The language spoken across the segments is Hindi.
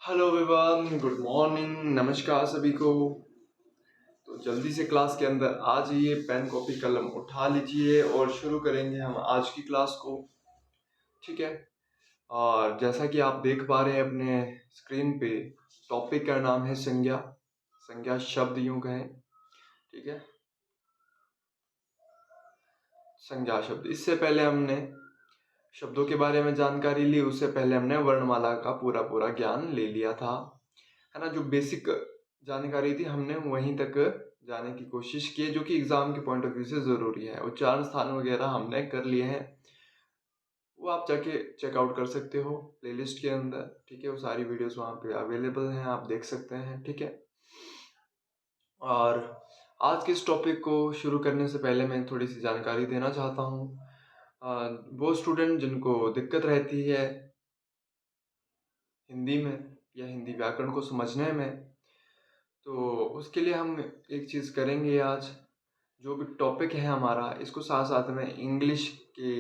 हेलो एवरीवन, गुड मॉर्निंग, नमस्कार सभी को। तो जल्दी से क्लास के अंदर आ जाइए, पेन कॉपी कलम उठा लीजिए और शुरू करेंगे हम आज की क्लास को। ठीक है। और जैसा कि आप देख पा रहे हैं अपने स्क्रीन पे, टॉपिक का नाम है संज्ञा। संज्ञा शब्द यूं कहें। ठीक है, संज्ञा शब्द। इससे पहले हमने शब्दों के बारे में जानकारी ली, उससे पहले हमने वर्णमाला का पूरा पूरा ज्ञान ले लिया था, है ना। जो बेसिक जानकारी थी हमने वहीं तक जाने की कोशिश की, जो कि एग्जाम के पॉइंट ऑफ व्यू से जरूरी है। उच्चारण स्थान वगैरह हमने कर लिए हैं, वो आप जाके चेकआउट कर सकते हो प्लेलिस्ट के अंदर। ठीक है, वो सारी वीडियोस वहाँ पे अवेलेबल हैं, आप देख सकते हैं। ठीक है। और आज के इस टॉपिक को शुरू करने से पहले मैं थोड़ी सी जानकारी देना चाहता हूँ। वो स्टूडेंट जिनको दिक्कत रहती है हिंदी में या हिंदी व्याकरण को समझने में, तो उसके लिए हम एक चीज़ करेंगे आज। जो भी टॉपिक है हमारा, इसको साथ साथ में इंग्लिश के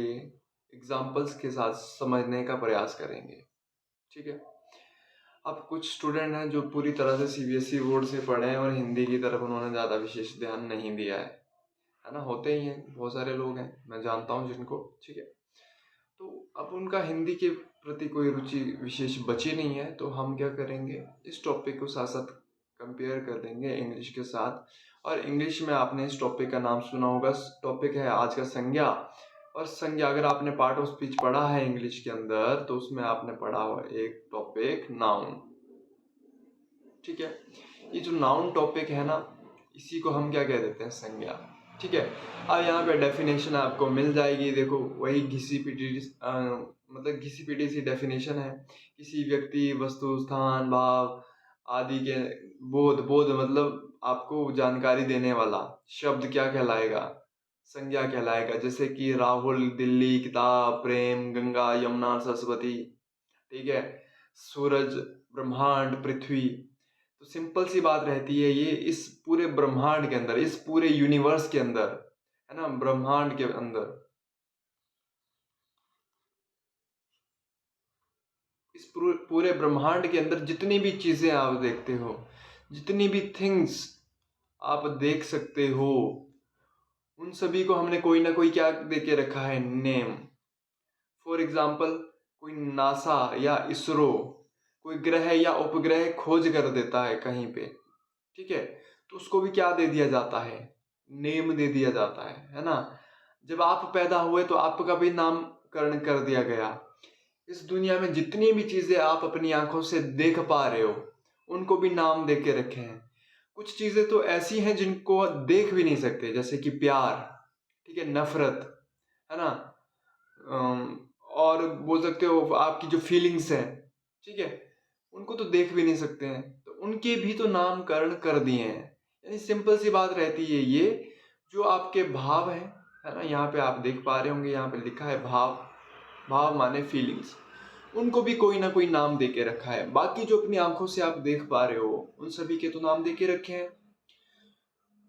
एग्जाम्पल्स के साथ समझने का प्रयास करेंगे। ठीक है। अब कुछ स्टूडेंट हैं जो पूरी तरह से सीबीएसई बोर्ड से पढ़े हैं और हिंदी की तरफ उन्होंने ज़्यादा विशेष ध्यान नहीं दिया है ना। होते ही हैं, बहुत सारे लोग हैं, मैं जानता हूँ जिनको। ठीक है। तो अब उनका हिंदी के प्रति कोई रुचि विशेष बची नहीं है, तो हम क्या करेंगे, इस टॉपिक को साथ साथ कंपेयर कर देंगे इंग्लिश के साथ। और इंग्लिश में आपने इस टॉपिक का नाम सुना होगा, टॉपिक है आज का संज्ञा। और संज्ञा, अगर आपने पार्ट ऑफ स्पीच पढ़ा है इंग्लिश के अंदर, तो उसमें आपने पढ़ा हुआ एक टॉपिक नाउन। ठीक है। ये जो नाउन टॉपिक है ना, इसी को हम क्या कह देते हैं, संज्ञा। ठीक है। अब यहाँ पे डेफिनेशन आपको मिल जाएगी। देखो, वही घिसी पिटी मतलब घिसी पिटी सी डेफिनेशन है। किसी व्यक्ति, वस्तु, स्थान, भाव आदि के बोध बोध मतलब आपको जानकारी देने वाला शब्द क्या कहलाएगा, संज्ञा कहलाएगा। जैसे कि राहुल, दिल्ली, किताब, प्रेम, गंगा, यमुना, सरस्वती। ठीक है। सूरज, ब्रह्मांड, पृथ्वी। तो सिंपल सी बात रहती है, ये इस पूरे ब्रह्मांड के अंदर, इस पूरे यूनिवर्स के अंदर, है ना, ब्रह्मांड के अंदर, इस पूरे ब्रह्मांड के अंदर जितनी भी चीजें आप देखते हो, जितनी भी थिंग्स आप देख सकते हो, उन सभी को हमने कोई ना कोई क्या दे के रखा है, नेम। फॉर एग्जाम्पल, कोई नासा या इसरो कोई ग्रह या उपग्रह खोज कर देता है कहीं पे। ठीक है। तो उसको भी क्या दे दिया जाता है, नेम दे दिया जाता है ना। जब आप पैदा हुए तो आपका भी नामकरण कर दिया गया। इस दुनिया में जितनी भी चीजें आप अपनी आंखों से देख पा रहे हो, उनको भी नाम दे के रखे हैं। कुछ चीजें तो ऐसी हैं जिनको देख भी नहीं सकते, जैसे कि प्यार, ठीक है, नफरत, है ना। और बोल सकते हो आपकी जो फीलिंग्स हैं, ठीक है, उनको तो देख भी नहीं सकते हैं, तो उनके भी तो नामकरण कर दिए हैं। यानी सिंपल सी बात रहती है ये, जो आपके भाव हैं, है ना, यहाँ पे आप देख पा रहे होंगे, यहाँ पे लिखा है भाव। भाव माने फीलिंग्स, उनको भी कोई ना कोई नाम दे के रखा है। बाकी जो अपनी आंखों से आप देख पा रहे हो, उन सभी के तो नाम दे के रखे हैं।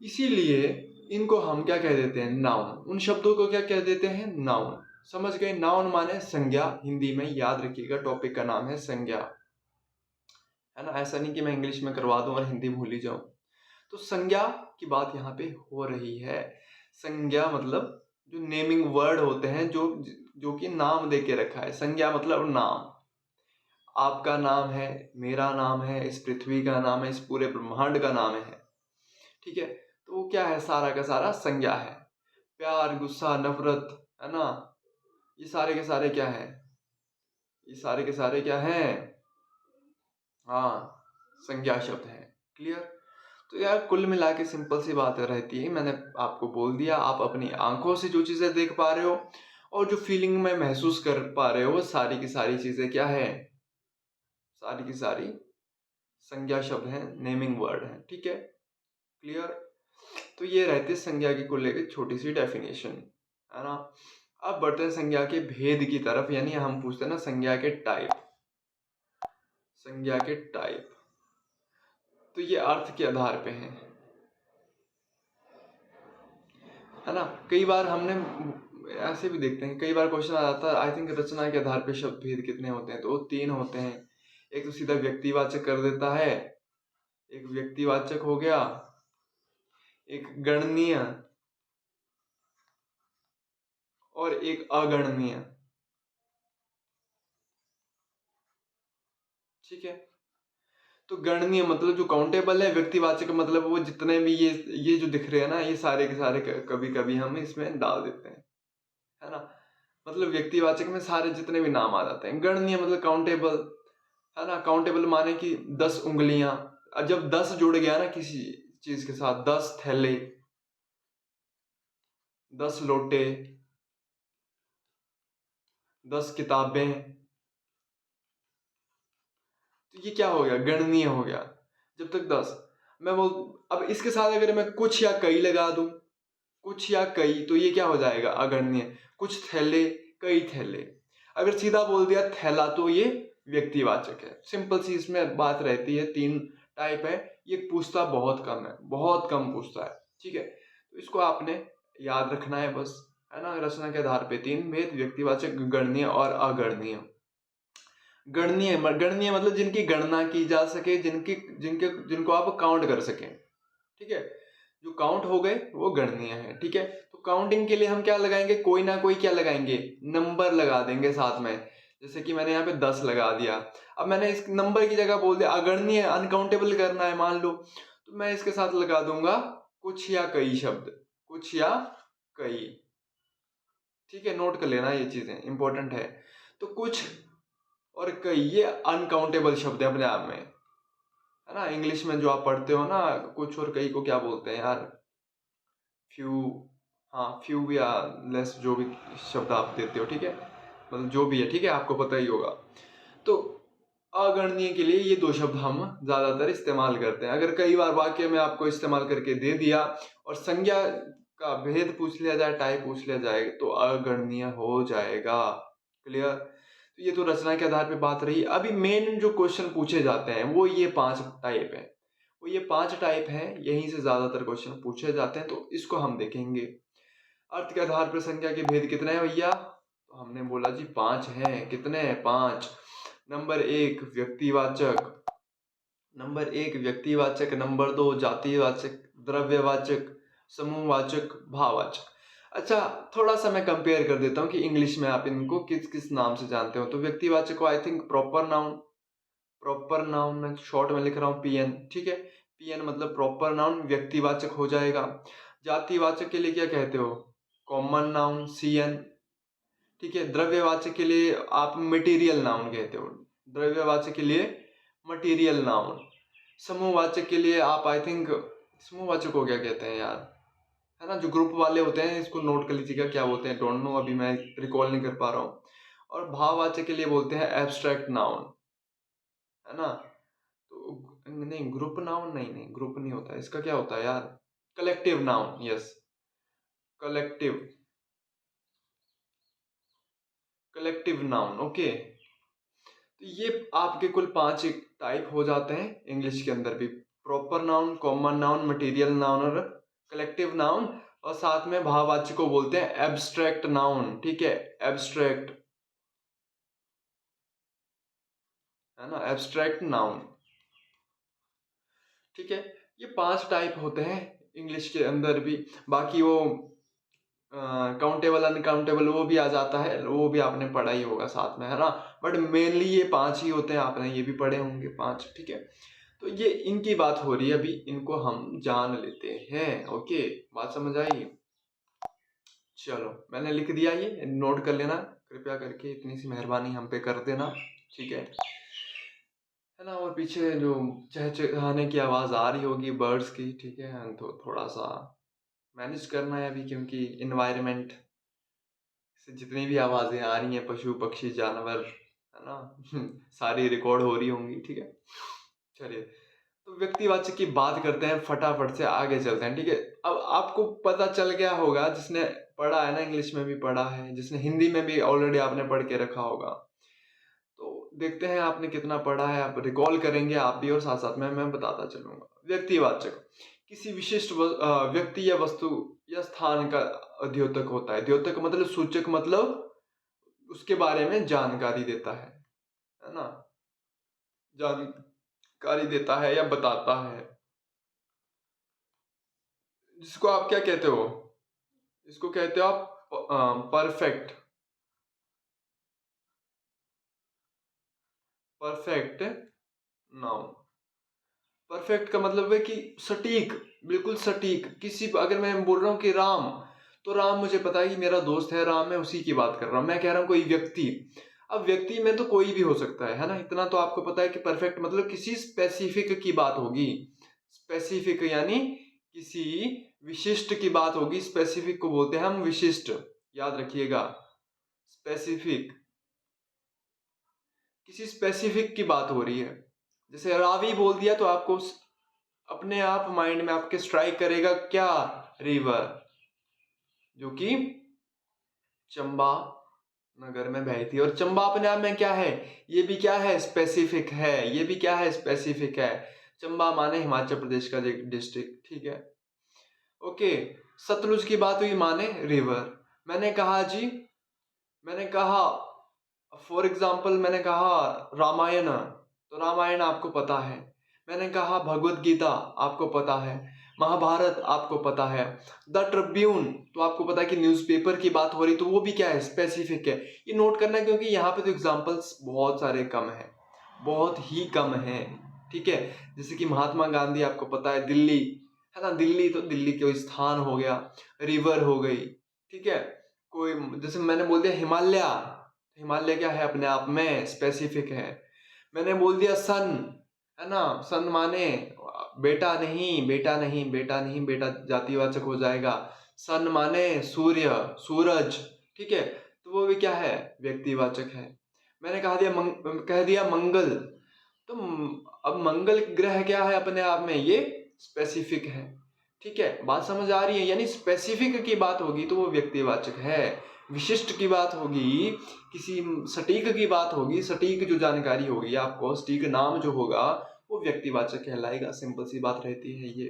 इसीलिए इनको हम क्या कह देते हैं, नाउन। उन शब्दों को क्या कह देते हैं, नाउन। समझ गए, नाउन माने संज्ञा। हिंदी में याद रखिएगा, टॉपिक का नाम है संज्ञा, है ना। ऐसा नहीं कि मैं इंग्लिश में करवा दूं और हिंदी भूल ही जाऊं। तो संज्ञा की बात यहाँ पे हो रही है। संज्ञा मतलब जो नेमिंग वर्ड होते हैं, जो जो कि नाम दे के रखा है। संज्ञा मतलब नाम। आपका नाम है, मेरा नाम है, इस पृथ्वी का नाम है, इस पूरे ब्रह्मांड का नाम है। ठीक है। तो वो क्या है, सारा का सारा संज्ञा है। प्यार, गुस्सा, नफरत, है ना, ये सारे के सारे क्या है, ये सारे के सारे क्या हैं, हाँ, संज्ञा शब्द है। क्लियर। तो यार कुल मिला के सिंपल सी बात रहती है, मैंने आपको बोल दिया, आप अपनी आंखों से जो चीजें देख पा रहे हो और जो फीलिंग में महसूस कर पा रहे हो, वो सारी की सारी चीजें क्या है, सारी की सारी संज्ञा शब्द हैं, नेमिंग वर्ड हैं। ठीक है। क्लियर। तो ये रहती है संज्ञा की को लेकर छोटी सी डेफिनेशन, है ना। अब बढ़ते हैं संज्ञा के भेद की तरफ, यानी हम पूछते हैं ना संज्ञा के टाइप। संज्ञा के टाइप तो ये अर्थ के आधार पे है ना। कई बार हमने ऐसे भी देखते हैं, कई बार क्वेश्चन आ जाता है, आई थिंक रचना के आधार पे शब्द भेद कितने होते हैं, तो वो 3 होते हैं। एक तो सीधा व्यक्तिवाचक कर देता है, एक व्यक्तिवाचक हो गया, एक गणनीय और एक अगणनीय। ठीक है, तो गणनीय मतलब जो काउंटेबल है, व्यक्तिवाचक मतलब वो जितने भी ये जो दिख रहे हैं ना, ये सारे के सारे कभी कभी हम इसमें डाल देते हैं, है ना। मतलब व्यक्तिवाचक में सारे जितने भी नाम आ जाते हैं। गणनीय मतलब काउंटेबल, है ना। काउंटेबल माने कि 10 उंगलियां, जब 10 जुड़ गया ना किसी चीज के साथ, 10 थैले, 10 लोटे, 10 किताबें, तो ये क्या हो गया, गणनीय हो गया। जब तक 10, मैं बोल, अब इसके साथ अगर मैं कुछ या कई लगा दूं, कुछ या कई, तो ये क्या हो जाएगा, अगणनीय। कुछ थैले, कई थैले। अगर सीधा बोल दिया थैला, तो ये व्यक्तिवाचक है। सिंपल सी इसमें बात रहती है, 3 टाइप है। ये पूछता बहुत कम है, बहुत कम पूछता है। ठीक है, तो इसको आपने याद रखना है बस, है ना। रचना के आधार पे 3 भेद, व्यक्तिवाचक, गणनीय और अगणनीय। गणनीय गणनीय मतलब जिनकी गणना की जा सके, जिनकी जिनके जिनको आप काउंट कर सकें। ठीक है, जो काउंट हो गए वो गणनीय है। ठीक है, तो काउंटिंग के लिए हम क्या लगाएंगे, कोई ना कोई क्या लगाएंगे, नंबर लगा देंगे साथ में। जैसे कि मैंने यहाँ पे 10 लगा दिया। अब मैंने इस नंबर की जगह बोल दिया अगणनीय, अनकाउंटेबल करना है मान लो, तो मैं इसके साथ लगा दूंगा कुछ या कई शब्द, कुछ या कई। ठीक है, नोट कर लेना, ये चीजें इंपॉर्टेंट है। तो कुछ और कई ये अनकाउंटेबल शब्द है अपने आप में, है ना। इंग्लिश में जो आप पढ़ते हो ना, कुछ और कई को क्या बोलते हैं यार, फ्यू, हाँ फ्यू या लेस, जो भी शब्द आप देते हो। ठीक है, मतलब जो भी है, ठीक है, आपको पता ही होगा। तो अगणनीय के लिए ये 2 शब्द हम ज्यादातर इस्तेमाल करते हैं। अगर कई बार वाक्य में आपको इस्तेमाल करके दे दिया और संज्ञा का भेद पूछ लिया जाए, टाइप पूछ लिया जाए, तो अगणनीय हो जाएगा। क्लियर। तो ये तो रचना के आधार पे बात रही। अभी मेन जो क्वेश्चन पूछे जाते हैं वो ये 5 टाइप है, वो ये 5 टाइप है, यहीं से ज्यादातर क्वेश्चन पूछे जाते हैं, तो इसको हम देखेंगे। अर्थ के आधार पर संख्या के भेद कितने हैं भैया, तो हमने बोला जी 5 हैं। कितने हैं, 5। नंबर 1 व्यक्तिवाचक, नंबर 1 व्यक्तिवाचक, नंबर 2 जातिवाचक, द्रव्यवाचक, समूहवाचक, भाववाचक। अच्छा, थोड़ा सा मैं कंपेयर कर देता हूँ कि इंग्लिश में आप इनको किस किस नाम से जानते हो। तो व्यक्तिवाचक को I think proper noun, proper noun मैं शॉर्ट में लिख रहा हूँ पीएन। ठीक है, पीएन मतलब प्रॉपर नाउन, व्यक्तिवाचक हो जाएगा। जातिवाचक के लिए क्या कहते हो, कॉमन नाउन, सीएन। ठीक है, द्रव्यवाचक के लिए आप मटेरियल नाउन कहते हो, द्रव्यवाचक के लिए मटेरियल नाउन। समूहवाचक के लिए आप आई थिंक, समूहवाचक को क्या कहते हैं यार, है ना, जो ग्रुप वाले होते हैं, इसको नोट कर लीजिएगा क्या बोलते हैं, डोंट नो, अभी मैं रिकॉल नहीं कर पा रहा हूँ। और भाववाचक के लिए बोलते हैं एब्स्ट्रैक्ट नाउन, है ना। तो नहीं, ग्रुप नाउन नहीं, नहीं ग्रुप नहीं होता, इसका क्या होता है यार, collective noun, yes, collective, collective noun. Okay, तो ये आपके कुल 5 टाइप हो जाते हैं इंग्लिश के अंदर भी, proper noun, common noun, material noun और कलेक्टिव नाउन। और साथ में भाववाचक को बोलते हैं एब्स्ट्रैक्ट नाउन। ठीक है, एब्स्ट्रैक्ट, है ना, एब्स्ट्रैक्ट नाउन। ठीक है, ये 5 टाइप होते हैं इंग्लिश के अंदर भी। बाकी वो काउंटेबल अनकाउंटेबल वो भी आ जाता है, वो भी आपने पढ़ा ही होगा साथ में, है ना। बट मेनली ये 5 ही होते हैं, आपने ये भी पढ़े होंगे 5। ठीक है, तो ये इनकी बात हो रही है अभी, इनको हम जान लेते हैं। ओके, बात समझ आई। चलो, मैंने लिख दिया, ये नोट कर लेना कृपया करके, इतनी सी मेहरबानी हम पे कर देना। ठीक है ना। और पीछे जो चहचहाने की आवाज़ आ रही होगी बर्ड्स की, ठीक है, तो थोड़ा सा मैनेज करना है अभी, क्योंकि इन्वायरमेंट से जितनी भी आवाज़ें आ रही हैं, पशु पक्षी जानवर, है ना, सारी रिकॉर्ड हो रही होंगी। ठीक है, चलिए, तो व्यक्तिवाचक की बात करते हैं, फटाफट से आगे चलते हैं। ठीक है, अब आपको पता चल गया होगा, जिसने पढ़ा है ना, इंग्लिश में भी पढ़ा है, जिसने हिंदी में भी ऑलरेडी आपने पढ़ के रखा होगा। तो देखते हैं आपने कितना पढ़ा है, आप रिकॉल करेंगे आप भी, और साथ साथ में मैं बताता चलूंगा। व्यक्तिवाचक किसी विशिष्ट व्यक्ति या वस्तु या स्थान का द्योतक होता है। द्योतक मतलब सूचक, मतलब उसके बारे में जानकारी देता है ना। जानकारी देता है या बताता है, जिसको आप क्या कहते हो, इसको कहते हो आप परफेक्ट, परफेक्ट नाउन। परफेक्ट का मतलब है कि सटीक, बिल्कुल सटीक। किसी अगर मैं बोल रहा हूँ कि राम, तो राम मुझे पता है कि मेरा दोस्त है राम, मैं उसी की बात कर रहा हूँ। मैं कह रहा हूँ कोई व्यक्ति, अब व्यक्ति में तो कोई भी हो सकता है ना, इतना तो आपको पता है कि परफेक्ट मतलब किसी स्पेसिफिक की बात होगी। स्पेसिफिक यानी किसी विशिष्ट की बात होगी। स्पेसिफिक को बोलते हैं हम विशिष्ट, याद रखिएगा। स्पेसिफिक, किसी स्पेसिफिक की बात हो रही है। जैसे रावी बोल दिया तो आपको अपने आप माइंड में आपके स्ट्राइक करेगा क्या, रिवर, जो कि चंबा नगर में बहती थी। और चंबा अपने आप में क्या है, ये भी क्या है, स्पेसिफिक है। ये भी क्या है, स्पेसिफिक है। चंबा माने हिमाचल प्रदेश का एक डिस्ट्रिक्ट, ठीक है। ओके, सतलुज की बात हुई माने रिवर। मैंने कहा जी, मैंने कहा फॉर एग्जाम्पल, मैंने कहा रामायण, तो रामायण आपको पता है। मैंने कहा भगवत गीता, आपको पता है। महाभारत आपको पता है। द ट्रिब्यून, तो आपको पता है कि न्यूज़पेपर की बात हो रही, तो वो भी क्या है, स्पेसिफिक है। ये नोट करना है क्योंकि यहाँ पे तो एग्जाम्पल्स बहुत सारे कम हैं, बहुत ही कम हैं, ठीक है। जैसे कि महात्मा गांधी आपको पता है, दिल्ली है ना, दिल्ली तो दिल्ली कोई स्थान हो गया, रिवर हो गई, ठीक है। कोई जैसे मैंने बोल दिया हिमालय, हिमालय क्या है, अपने आप में स्पेसिफिक है। मैंने बोल दिया सन, है ना, सन माने बेटा नहीं, बेटा नहीं, बेटा नहीं, बेटा जातिवाचक हो जाएगा। सन माने सूर्य, सूरज, ठीक है, तो वो भी क्या है, व्यक्तिवाचक है। मैंने कह दिया मंगल, तो अब मंगल ग्रह क्या है, अपने आप में ये स्पेसिफिक है, ठीक है। बात समझ आ रही है, यानी स्पेसिफिक की बात होगी तो वो व्यक्तिवाचक है। विशिष्ट की बात होगी, किसी सटीक की बात होगी, सटीक जो जानकारी होगी आपको, सटीक नाम जो होगा वो व्यक्तिवाचक कहलाएगा। सिंपल सी बात रहती है ये,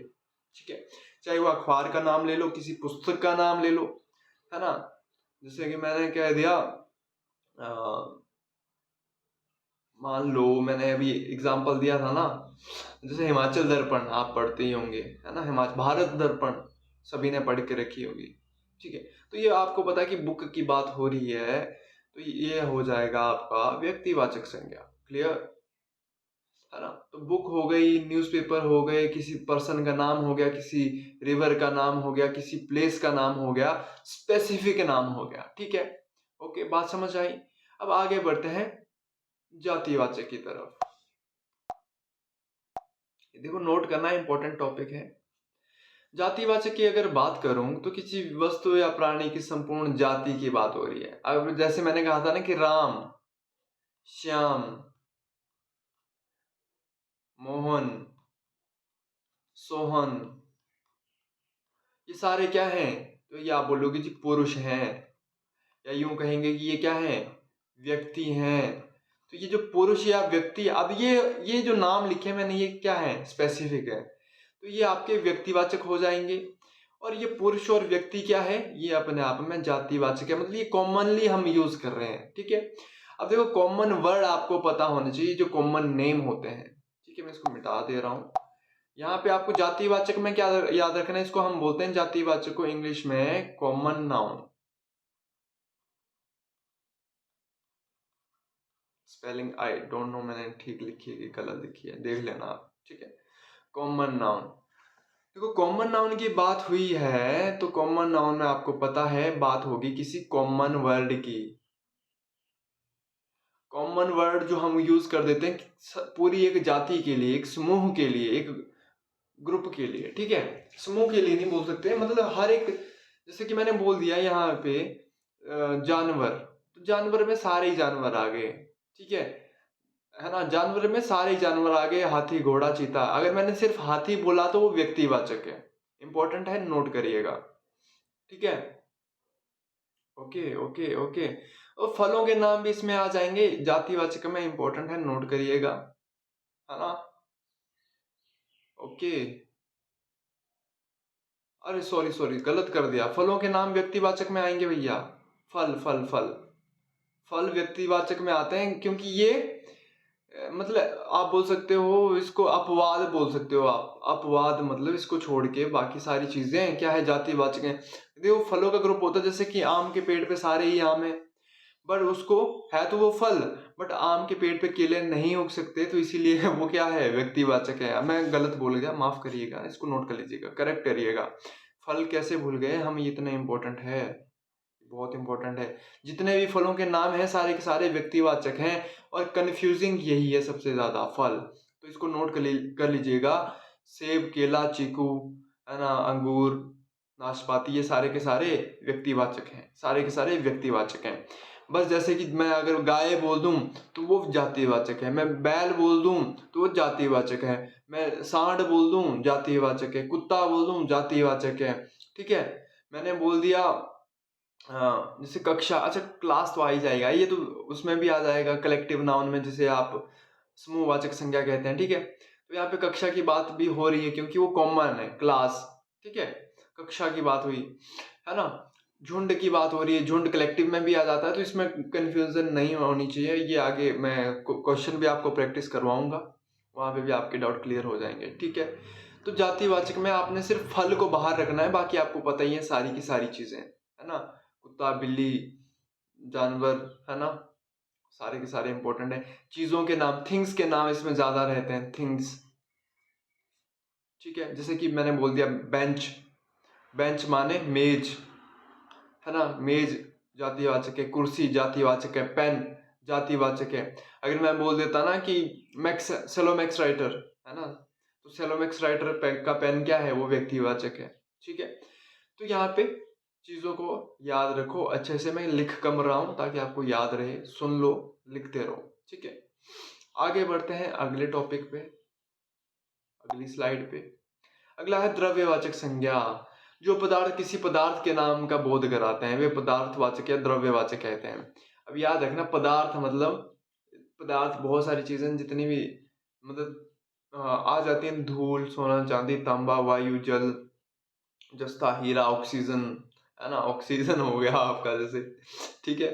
ठीक है। चाहे वो अखबार का नाम ले लो, किसी पुस्तक का नाम ले लो, है ना। जैसे कि मैंने कह दिया, मान लो मैंने अभी एग्जाम्पल दिया था ना, जैसे हिमाचल दर्पण आप पढ़ते ही होंगे, है ना, हिमाचल भारत दर्पण सभी ने पढ़ के रखी होगी, ठीक है। तो ये आपको पता है कि बुक की बात हो रही है, तो ये हो जाएगा आपका व्यक्तिवाचक संज्ञा। क्लियर, है ना। तो बुक हो गई, न्यूज़पेपर हो गए, किसी पर्सन का नाम हो गया, किसी रिवर का नाम हो गया, किसी प्लेस का नाम हो गया, स्पेसिफिक नाम हो गया, ठीक है। ओके, बात समझ आई। अब आगे बढ़ते हैं जातिवाचक की तरफ। देखो, नोट करना इंपॉर्टेंट टॉपिक है। जातिवाचक की अगर बात करूं तो किसी वस्तु या प्राणी की संपूर्ण जाति की बात हो रही है। अब जैसे मैंने कहा था ना कि राम, श्याम, मोहन, सोहन, ये सारे क्या हैं, तो ये आप बोलोगे जी पुरुष हैं, या यूं कहेंगे कि ये क्या है, व्यक्ति हैं। तो ये जो पुरुष या व्यक्ति, अब ये जो नाम लिखे मैंने, ये क्या है, स्पेसिफिक है, तो ये आपके व्यक्तिवाचक हो जाएंगे। और ये पुरुष और व्यक्ति क्या है, ये अपने आप में जातिवाचक है, मतलब ये कॉमनली हम यूज कर रहे हैं, ठीक है। अब देखो, कॉमन वर्ड आपको पता होने चाहिए, जो कॉमन नेम होते हैं, ठीक है। मैं इसको मिटा दे रहा हूं। यहाँ पे आपको जातिवाचक में क्या याद रखना है, इसको हम बोलते हैं जातिवाचक को इंग्लिश में common noun. Spelling I don't know मैंने ठीक लिखी है कि गलत लिखी है, देख लेना आप, ठीक है। कॉमन नाउन, देखो कॉमन नाउन की बात हुई है, तो कॉमन नाउन में आपको पता है बात होगी किसी कॉमन वर्ड की। कॉमन वर्ड जो हम यूज कर देते हैं पूरी एक जाति के लिए, एक समूह के लिए, एक ग्रुप के लिए, ठीक है। समूह के लिए नहीं बोल सकते, मतलब हर एक, जैसे कि मैंने बोल दिया यहाँ पे जानवर, तो जानवर में सारे ही जानवर आ गए, ठीक है ना। जानवर में सारे ही जानवर आ गए, हाथी, घोड़ा, चीता। अगर मैंने सिर्फ हाथी बोला तो वो व्यक्तिवाचक है, इंपॉर्टेंट है, नोट करिएगा, ठीक है। Okay okay okay. और फलों के नाम भी इसमें आ जाएंगे, जातिवाचक में, इंपॉर्टेंट है, नोट करिएगा, है ना। ओके, अरे सॉरी सॉरी, गलत कर दिया, फलों के नाम व्यक्तिवाचक में आएंगे भैया। फल फल फल, फल व्यक्तिवाचक में आते हैं, क्योंकि ये मतलब आप बोल सकते हो इसको, अपवाद बोल सकते हो आप। अपवाद मतलब इसको छोड़ के बाकी सारी चीजें क्या है, जातिवाचक हैं। देखो फलों का ग्रुप होता है, जैसे कि आम के पेड़ पे सारे ही आम है, बट उसको है तो वो फल, बट आम के पेड़ पे केले नहीं उग सकते, तो इसीलिए वो क्या है, व्यक्तिवाचक है। मैं गलत बोल गया, माफ करिएगा, इसको नोट कर लीजिएगा, करेक्ट करिएगा। फल कैसे भूल गए हम, ये इतना इंपॉर्टेंट है, बहुत इंपॉर्टेंट है। जितने भी फलों के नाम हैं सारे के सारे व्यक्तिवाचक हैं, और कंफ्यूजिंग यही है सबसे ज्यादा, फल। तो इसको नोट कर लीजिएगा। सेब, केला, चीकू, है ना, अंगूर, नाशपाती, ये सारे के सारे व्यक्तिवाचक हैं, सारे के सारे व्यक्तिवाचक हैं। बस जैसे कि मैं अगर गाय बोल दूं तो वो जातिवाचक है, मैं बैल बोल दूं तो वो जातिवाचक है, मैं सांड बोल दूं जातिवाचक है, कुत्ता बोल दूं जातिवाचक है। ठीक है, मैंने बोल दिया जैसे कक्षा, अच्छा क्लास तो आ ही जाएगा, ये तो उसमें भी आ जाएगा कलेक्टिव नाउन में, जिसे आप समूहवाचक संज्ञा कहते हैं। ठीक है, तो यहाँ पे कक्षा की बात भी हो रही है क्योंकि वो कॉमन है, क्लास। ठीक है, कक्षा की बात हुई, है ना। झुंड की बात हो रही है, झुंड कलेक्टिव में भी आ जाता है, तो इसमें कंफ्यूजन नहीं होनी चाहिए। ये आगे मैं क्वेश्चन भी आपको प्रैक्टिस करवाऊंगा, वहां पे भी आपके डाउट क्लियर हो जाएंगे। ठीक है, तो जातिवाचक में आपने सिर्फ फल को बाहर रखना है, बाकी आपको पता ही है सारी की सारी चीजें, है ना। कुत्ता, बिल्ली, जानवर, है ना, सारे के सारे इंपॉर्टेंट है। चीजों के नाम, थिंग्स के नाम इसमें ज्यादा रहते हैं, थिंग्स। ठीक है, जैसे कि मैंने बोल दिया बेंच, बेंच माने मेज, है ना, मेज जातिवाचक है। कुर्सी जातिवाचक है। पेन जातिवाचक है। अगर मैं बोल देता ना कि मैक्स, सेलोमैक्स राइटर, है ना, तो सेलोमैक्स राइटर का पेन क्या है, वो व्यक्तिवाचक है। ठीक है, तो यहाँ पे चीजों को याद रखो अच्छे से। मैं लिख कम रहा हूं ताकि आपको याद रहे, सुन लो, लिखते रहो। ठीक है, आगे बढ़ते हैं अगले टॉपिक पे, अगली स्लाइड पे। अगला है द्रव्यवाचक संज्ञा। जो पदार्थ किसी पदार्थ के नाम का बोध कराते हैं वे पदार्थवाचक या द्रव्यवाचक कहते हैं। अब याद रखना, पदार्थ मतलब, पदार्थ बहुत सारी चीजें जितनी भी, मतलब आ जाती हैं, धूल, सोना, चांदी, तांबा, वायु, जल, जस्ता, हीरा, ऑक्सीजन, है ना, ऑक्सीजन हो गया आपका जैसे। ठीक है,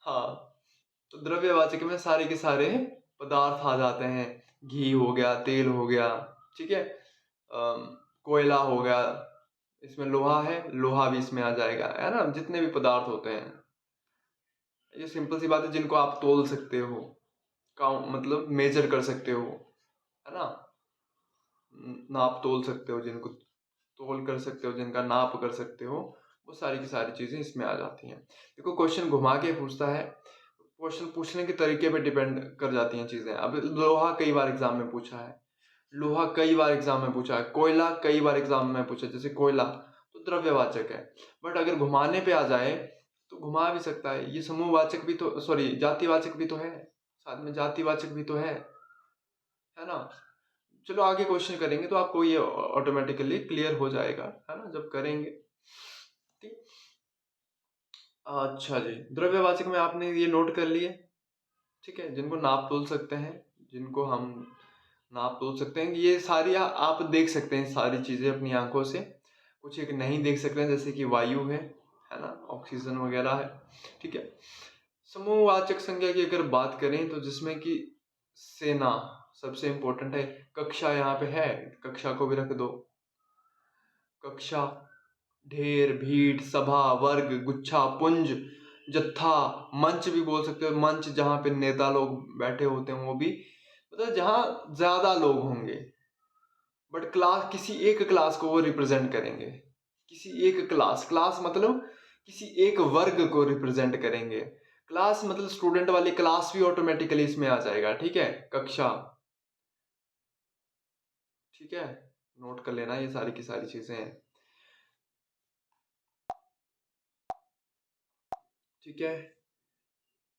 हाँ, तो द्रव्यवाचक में सारे के सारे पदार्थ आ जाते हैं। घी हो गया, तेल हो गया, ठीक है, कोयला हो गया, इसमें लोहा है, लोहा भी इसमें आ जाएगा, है ना। जितने भी पदार्थ होते हैं, ये सिंपल सी बात है, जिनको आप तोल सकते हो, काउंट मतलब मेजर कर सकते हो, है ना, नाप तोल सकते हो, जिनको तोल कर सकते हो, जिनका नाप कर सकते हो, वो सारी की सारी चीजें इसमें आ जाती हैं। देखो क्वेश्चन घुमा के पूछता है, क्वेश्चन पूछने के तरीके पे डिपेंड कर जाती हैं चीजें। अब लोहा कई बार एग्जाम में पूछा है, लोहा कई बार एग्जाम में पूछा है, कोयला कई बार एग्जाम में पूछा है, जैसे कोयला तो द्रव्यवाचक है। बट अगर घुमाने पे आ जाए तो घुमा भी सकता है, ये समूहवाचक भी तो, सॉरी जातिवाचक भी तो है, साथ में जातिवाचक भी तो है ना। चलो आगे क्वेश्चन करेंगे तो आपको ये ऑटोमेटिकली क्लियर हो जाएगा, है ना, जब करेंगे। ठीक, अच्छा जी, द्रव्यवाचक में आपने ये नोट कर लिए। ठीक है, जिनको नाप तोल सकते हैं, जिनको हम नाप तोल सकते हैं, ये सारी आप देख सकते हैं सारी चीजें अपनी आंखों से। कुछ एक नहीं देख सकते हैं, जैसे कि वायु है ना, ऑक्सीजन वगैरह है। ठीक है, समूहवाचक संज्ञा की अगर बात करें तो जिसमें कि सेना सबसे इंपॉर्टेंट है। कक्षा यहाँ पे है, कक्षा को भी रख दो। कक्षा, ढेर, भीड़, सभा, वर्ग, गुच्छा, पुंज, जत्था, मंच भी बोल सकते हो, मंच जहाँ पे नेता लोग बैठे होते हैं, वो भी मतलब जहाँ ज्यादा लोग होंगे। बट क्लास, किसी एक क्लास को वो रिप्रेजेंट करेंगे, किसी एक क्लास, क्लास मतलब किसी एक वर्ग को रिप्रेजेंट करेंगे। क्लास मतलब स्टूडेंट वाली क्लास भी ऑटोमेटिकली इसमें आ जाएगा। ठीक है, कक्षा, ठीक है, नोट कर लेना ये सारी की सारी चीजें हैं। ठीक है,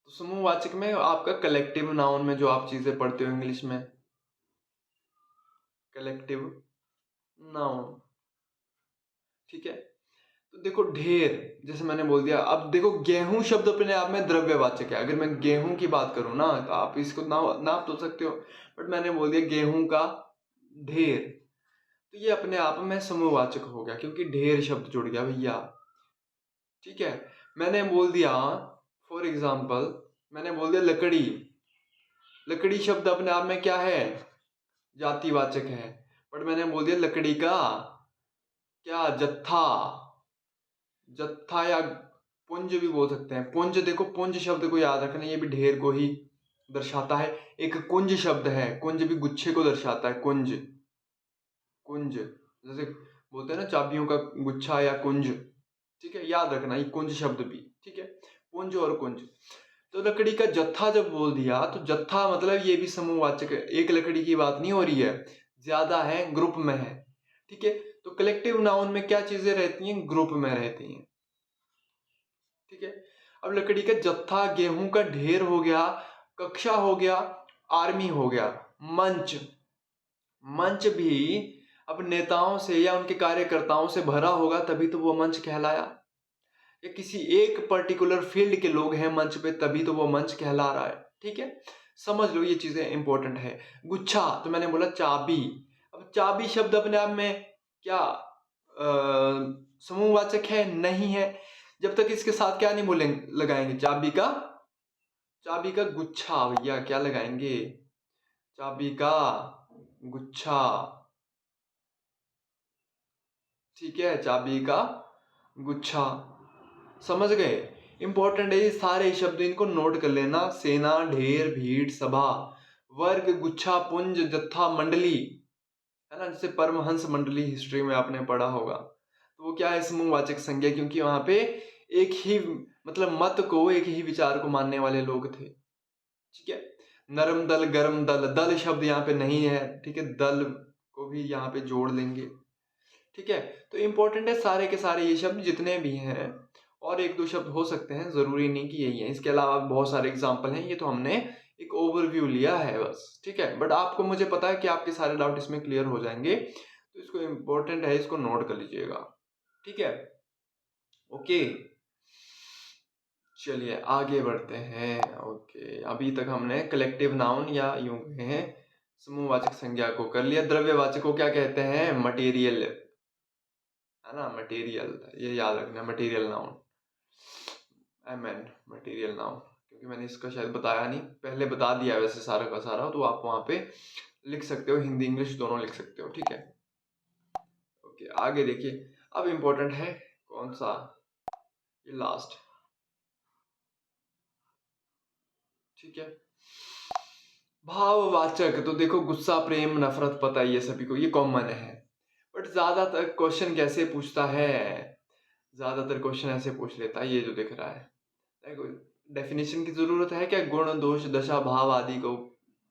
तो समूहवाचक में आपका कलेक्टिव नाउन में जो आप चीजें पढ़ते हो इंग्लिश में, कलेक्टिव नाउन। ठीक है, तो देखो ढेर, जैसे मैंने बोल दिया। अब देखो गेहूं शब्द अपने आप में द्रव्यवाचक है। अगर मैं गेहूं की बात करूं ना तो आप इसको नाप तो सकते हो, बट मैंने बोल दिया गेहूं का ढेर, तो ये अपने आप में समूहवाचक हो गया क्योंकि ढेर शब्द जुड़ गया भैया। ठीक है, मैंने बोल दिया फॉर एग्जाम्पल, मैंने बोल दिया लकड़ी, लकड़ी शब्द अपने आप में क्या है, जातिवाचक है, बट मैंने बोल दिया लकड़ी का क्या, जत्था। जत्था या पुंज भी बोल सकते हैं। पुंज, देखो पुंज शब्द को याद रखना, ये भी ढेर को ही दर्शाता है। एक कुंज शब्द है, कुंज भी गुच्छे को दर्शाता है। कुंज, कुंज जैसे बोलते हैं ना चाबियों का गुच्छा या कुंज, ठीक है, याद रखना ये कुंज शब्द भी, ठीक है, पुंज और कुंज। तो लकड़ी का जत्था जब बोल दिया तो जत्था मतलब ये भी समूहवाचक है, एक लकड़ी की बात नहीं हो रही है, ज्यादा है, ग्रुप में है, ठीक है। तो कलेक्टिव नाउन में क्या चीजें रहती हैं, ग्रुप में रहती हैं, ठीक है। अब लकड़ी का जत्था, गेहूं का ढेर हो गया, कक्षा हो गया, आर्मी हो गया, मंच। मंच भी अब नेताओं से या उनके कार्यकर्ताओं से भरा होगा तभी तो वो मंच कहलाया, या किसी एक पर्टिकुलर फील्ड के लोग हैं मंच पे तभी तो वो मंच कहला रहा है, ठीक है। समझ लो ये चीजें इंपॉर्टेंट है। गुच्छा, तो मैंने बोला चाबी। अब चाबी शब्द अपने आप में क्या समूहवाचक है, नहीं है, जब तक इसके साथ क्या नहीं बोलेंगे, लगाएंगे चाबी का, चाबी का गुच्छा। भैया क्या लगाएंगे, चाबी का गुच्छा, ठीक है, चाबी का गुच्छा। समझ गए, इंपॉर्टेंट है ये सारे शब्द, इनको नोट कर लेना। सेना, ढेर, भीड़, सभा, वर्ग, गुच्छा, पुंज, जत्था, मंडली, है ना, जैसे परमहंस मंडली हिस्ट्री में आपने पढ़ा होगा। तो वो क्या है, समूहवाचक संज्ञा, क्योंकि वहां पे एक ही मतलब मत को, एक ही विचार को मानने वाले लोग थे, ठीक है। नरम दल, गरम दल, दल शब्द यहाँ पे नहीं है, ठीक है, दल को भी यहाँ पे जोड़ लेंगे, ठीक है। तो इंपॉर्टेंट है सारे के सारे ये शब्द जितने भी हैं, और एक दो शब्द हो सकते हैं, जरूरी नहीं कि यही है, इसके अलावा बहुत सारे एग्जाम्पल हैं। ये तो हमने एक ओवरव्यू लिया है बस, ठीक है, बट आपको, मुझे पता है कि आपके सारे डाउट इसमें क्लियर हो जाएंगे, तो इसको इंपॉर्टेंट है, इसको नोट कर लीजिएगा, ठीक है, ओके। चलिए आगे बढ़ते हैं। ओके, अभी तक हमने कलेक्टिव नाउन या यूं कहें समूहवाचक संज्ञा को कर लिया। द्रव्यवाचक को क्या कहते हैं, मटेरियल, है ना, मटेरियल, ये याद रखना, material noun, MN, material noun, क्योंकि मैंने इसका शायद बताया नहीं, पहले बता दिया है वैसे सारा का सारा, तो आप वहां पे लिख सकते हो, हिंदी इंग्लिश दोनों लिख सकते हो, ठीक है, ओके। आगे देखिए, अब इंपॉर्टेंट है कौन सा, ये लास्ट, ठीक है। भाववाचक, तो देखो गुस्सा, प्रेम, नफरत, पता ही है सभी को, ये कॉमन है, बट ज्यादातर क्वेश्चन कैसे पूछता है, ज्यादातर क्वेश्चन ऐसे पूछ लेता है, ये जो दिख रहा है, डेफिनेशन की जरूरत है क्या, गुण, दोष, दशा, भाव आदि को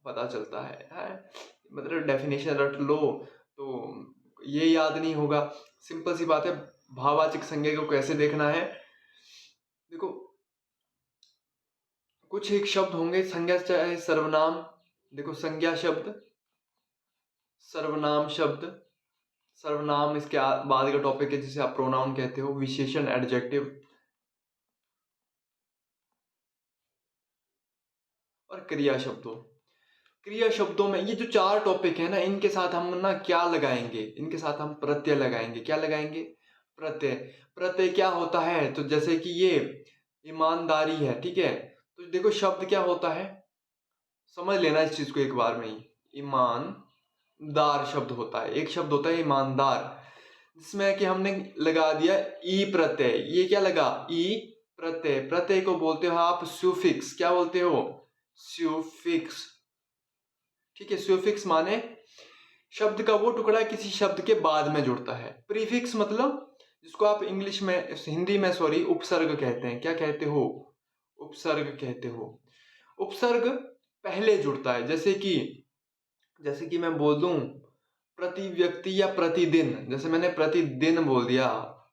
पता चलता है? मतलब डेफिनेशन रट लो तो ये याद नहीं होगा, सिंपल सी बात है। भाववाचक संज्ञा को कैसे देखना है, देखो कुछ एक शब्द होंगे संज्ञा चाहे सर्वनाम, देखो संज्ञा शब्द, सर्वनाम शब्द, सर्वनाम इसके बाद का टॉपिक है जिसे आप प्रोनाउन कहते हो, विशेषण, एडजेक्टिव, और क्रिया शब्दों। क्रिया शब्दों में ये जो चार टॉपिक है ना, इनके साथ हम ना क्या लगाएंगे, इनके साथ हम प्रत्यय लगाएंगे, क्या लगाएंगे, प्रत्यय। प्रत्यय क्या होता है, तो जैसे कि ये ईमानदारी है, ठीक है, तो देखो शब्द क्या होता है, समझ लेना इस चीज को एक बार में ही। ईमानदार शब्द होता है, एक शब्द होता है ईमानदार, जिसमें कि हमने लगा दिया ई प्रत्यय, ये क्या लगा, ई प्रत्यय। प्रत्यय को बोलते हो आप सुफिक्स, क्या बोलते हो, सुफिक्स, ठीक है। सुफिक्स माने शब्द का वो टुकड़ा किसी शब्द के बाद में जुड़ता है। प्रीफिक्स मतलब जिसको आप इंग्लिश में, हिंदी में सॉरी, उपसर्ग कहते हैं, क्या कहते हो, उपसर्ग कहते हो। उपसर्ग पहले जुड़ता है, जैसे कि मैं बोल दूं प्रति व्यक्ति या प्रतिदिन, जैसे मैंने प्रतिदिन बोल दिया,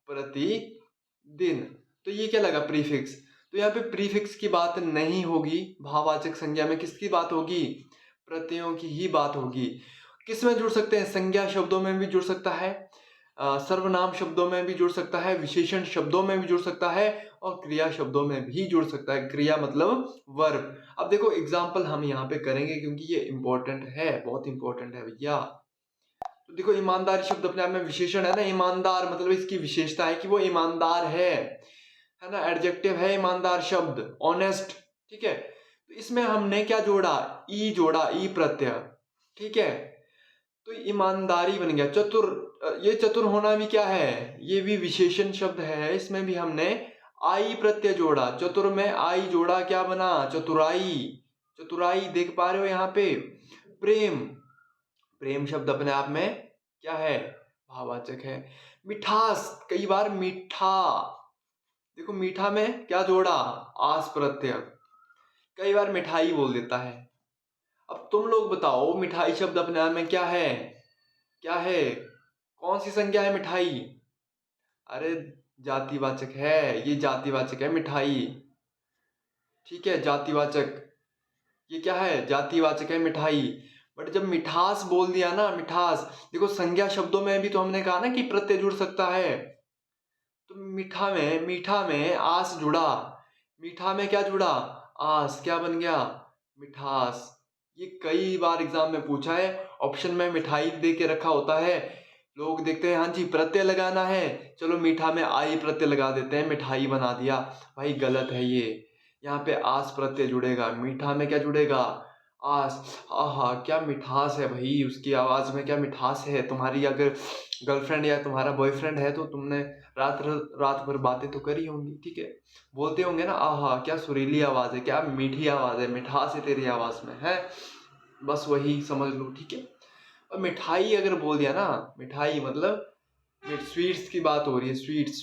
प्रतिदिन, तो ये क्या लगा, प्रीफिक्स। तो यहाँ पे प्रीफिक्स की बात नहीं होगी, भाववाचक संज्ञा में किसकी बात होगी, प्रत्ययों की ही बात होगी। किस में जुड़ सकते हैं, संज्ञा शब्दों में भी जुड़ सकता है, सर्वनाम शब्दों में भी जुड़ सकता है, विशेषण शब्दों में भी जुड़ सकता है, और क्रिया शब्दों में भी जुड़ सकता है। क्रिया मतलब वर्ब। अब देखो एग्जाम्पल हम यहाँ पे करेंगे क्योंकि ये इंपॉर्टेंट है, बहुत इंपॉर्टेंट है भैया। तो देखो ईमानदारी शब्द अपने आप में विशेषण है ना, ईमानदार मतलब इसकी विशेषता है कि वो ईमानदार है ना, एडजेक्टिव है ईमानदार शब्द, ऑनेस्ट, ठीक है। तो इसमें हमने क्या जोड़ा, ई जोड़ा, ई प्रत्यय, ठीक है, तो ईमानदारी बन गया। चतुर, ये चतुर होना भी क्या है, ये भी विशेषण शब्द है, इसमें भी हमने आई प्रत्यय जोड़ा, चतुर में आई जोड़ा, क्या बना, चतुराई। चतुराई देख पा रहे हो यहाँ पे। प्रेम, प्रेम शब्द अपने आप में क्या है, भाववाचक है। मिठास, कई बार मीठा, देखो मीठा में क्या जोड़ा, आस प्रत्यय, कई बार मिठाई बोल देता है। अब तुम लोग बताओ मिठाई शब्द अपने आप में क्या है, क्या है, कौन सी संज्ञा है मिठाई, अरे जातिवाचक है, ये जातिवाचक है मिठाई, ठीक है, जातिवाचक, ये क्या है, जातिवाचक है मिठाई। बट जब मिठास बोल दिया ना, मिठास, देखो संज्ञा शब्दों में भी तो हमने कहा ना कि प्रत्यय जुड़ सकता है, तो मीठा में आस जुड़ा, मीठा में क्या जुड़ा, आस, क्या बन गया, मिठास। ये कई बार एग्जाम में पूछा है, ऑप्शन में मिठाई दे के रखा होता है, लोग देखते हैं हाँ जी प्रत्यय लगाना है, चलो मीठा में आई प्रत्यय लगा देते हैं, मिठाई बना दिया। भाई गलत है ये, यहाँ पे आस प्रत्यय जुड़ेगा, मीठा में क्या जुड़ेगा, आस। आहा क्या मिठास है भाई, उसकी आवाज में क्या मिठास है। तुम्हारी अगर गर्लफ्रेंड या तुम्हारा बॉयफ्रेंड है तो तुमने रात रात भर बातें तो करी होंगी, ठीक है, बोलते होंगे ना, आहा क्या सुरीली आवाज है, क्या मीठी आवाज है, मिठास है तेरी आवाज में है, बस वही समझ लो, ठीक है। और मिठाई अगर बोल दिया ना, मिठाई मतलब स्वीट्स की बात हो रही है, स्वीट्स,